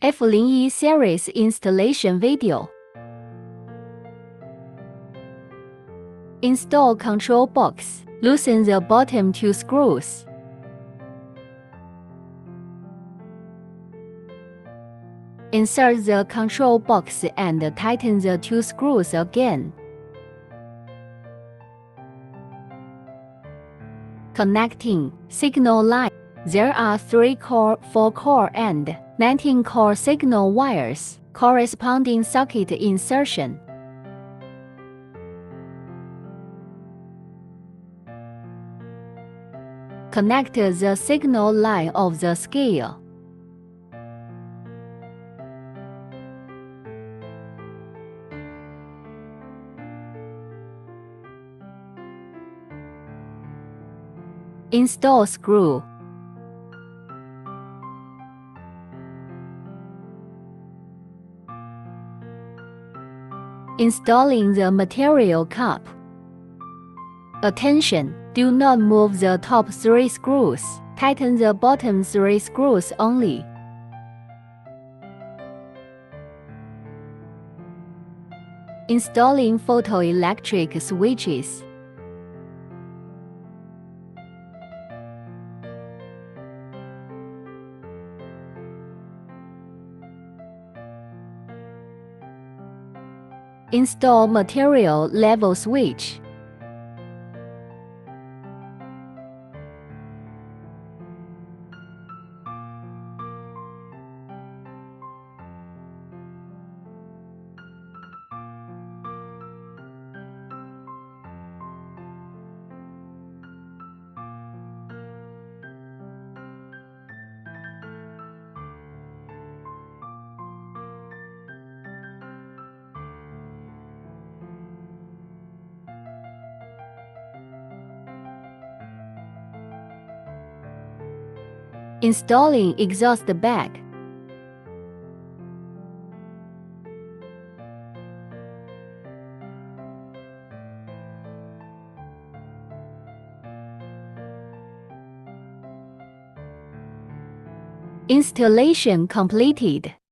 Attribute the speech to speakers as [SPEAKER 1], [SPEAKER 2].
[SPEAKER 1] F01 Series Installation Video. Install control box. Loosen the bottom 2 screws. Insert the control box and tighten the 2 screws again. Connecting signal line. There are 3-core, 4-core, and 19-core signal wires. Corresponding socket insertion. Connect the signal line of the scale. Install screw. Installing the material cup. Attention! Do not move the top 3 screws. Tighten the bottom 3 screws only. Installing photoelectric switches. Install material level switch. Installing exhaust bag. Installation completed.